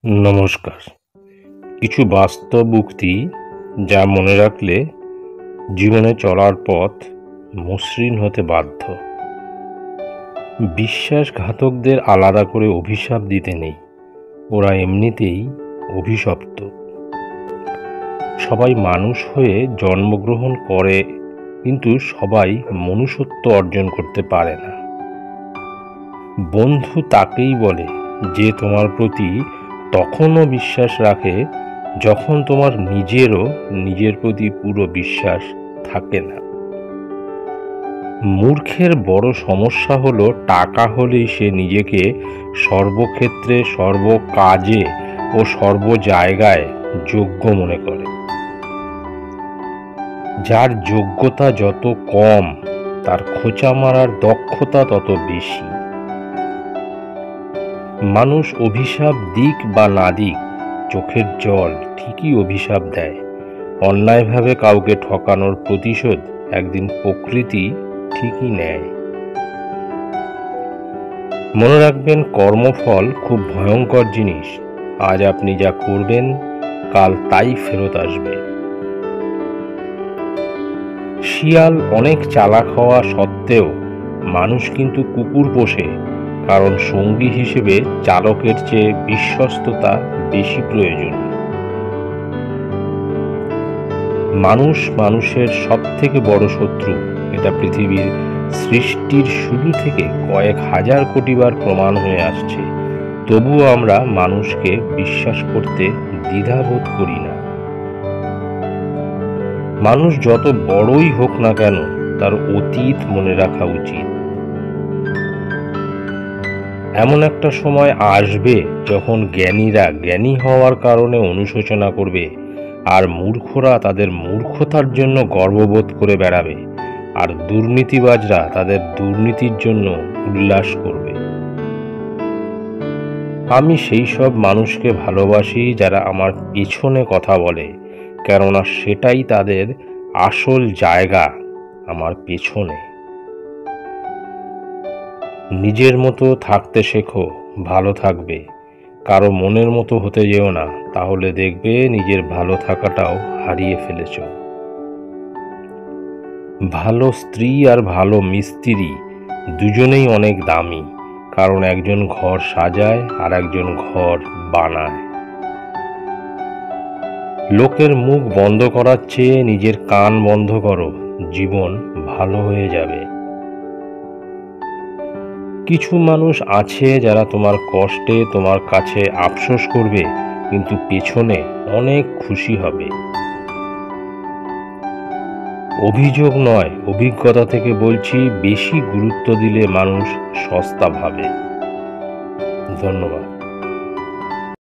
নমস্কার। কিছু বাস্তব উক্তি যা মনে রাখলে জীবনে চলার পথ মসৃণ হতে বাধ্য। বিশ্বাসঘাতকদের আলাদা করে অভিশাপ দিতে নেই, ওরা এমনিতেই অভিশপ্ত। সবাই মানুষ হয়ে জন্মগ্রহণ করে, কিন্তু সবাই মনুষ্যত্ব অর্জন করতে পারে না। বন্ধু তাকেই বলে যে তোমার প্রতি তখনও বিশ্বাস রাখে যখন তোমার নিজের প্রতি পুরো বিশ্বাস থাকে না। মূর্খের বড় সমস্যা হলো টাকা হলেই সে নিজেকে সর্বক্ষেত্রে, সর্বকাজে ও সর্ব জায়গায় যোগ্য মনে করে। যার যোগ্যতা যত কম, তার খোঁচা মারার দক্ষতা তত বেশি। মানুষ অভিশাপ দিক বা না দিক, চোখের জল ঠিকই অভিশাপ দেয়। অন্যায়ভাবে কাউকে ঠকানোর প্রতিশোধ একদিন প্রকৃতি ঠিকই নেয়। মনে রাখবেন, কর্মফল খুব ভয়ঙ্কর জিনিস। আজ আপনি যা করবেন, কাল তাই ফেরত আসবে। শিয়াল অনেক চালাক হওয়া সত্ত্বেও মানুষ কিন্তু কুকুর পোষে, কারণ সঙ্গী হিসেবে চালকের চেয়ে বিশ্বস্ততা বেশি প্রয়োজন। মানুষ মানুষের সবথেকে বড় শত্রু, এটা পৃথিবীর সৃষ্টির শুরু থেকে কয়েক হাজার কোটি বার প্রমাণ হয়ে আসছে। তবুও আমরা মানুষকে বিশ্বাস করতে দ্বিধাবোধ করি না। মানুষ যত বড়ই হোক না কেন, তার অতীত মনে রাখা উচিত। এমন একটা সময় আসবে যখন জ্ঞানীরা জ্ঞানী হওয়ার কারণে অনুশোচনা করবে, আর মূর্খরা তাদের মূর্খতার জন্য গর্ববোধ করে বেড়াবে, আর দুর্নীতিবাজরা তাদের দুর্নীতির জন্য উল্লাস করবে। আমি সেই সব মানুষকে ভালোবাসি যারা আমার পেছনে কথা বলে, কেননা সেটাই তাদের আসল জায়গা, আমার পেছনে। নিজের মতো থাকতে শেখো, ভালো থাকবে। কারো মনের মতো হতে যেও না, তাহলে দেখবে নিজের ভালো থাকাটাও হারিয়ে ফেলেছ। ভালো স্ত্রী আর ভালো মিস্ত্রি দুজনেই অনেক দামি, কারণ একজন ঘর সাজায় আর একজন ঘর বানায়। লোকের মুখ বন্ধ করার চেয়ে নিজের কান বন্ধ করো, জীবন ভালো হয়ে যাবে। কিছু মানুষ আছে যারা তোমার কষ্টে তোমার কাছে আফসোস করবে, কিন্তু পেছনে অনেক খুশি হবে। অভিযোগ নয়, অভিজ্ঞতা থেকে বলছি, বেশি গুরুত্ব দিলে মানুষ সস্তা ভাবে। ধন্যবাদ।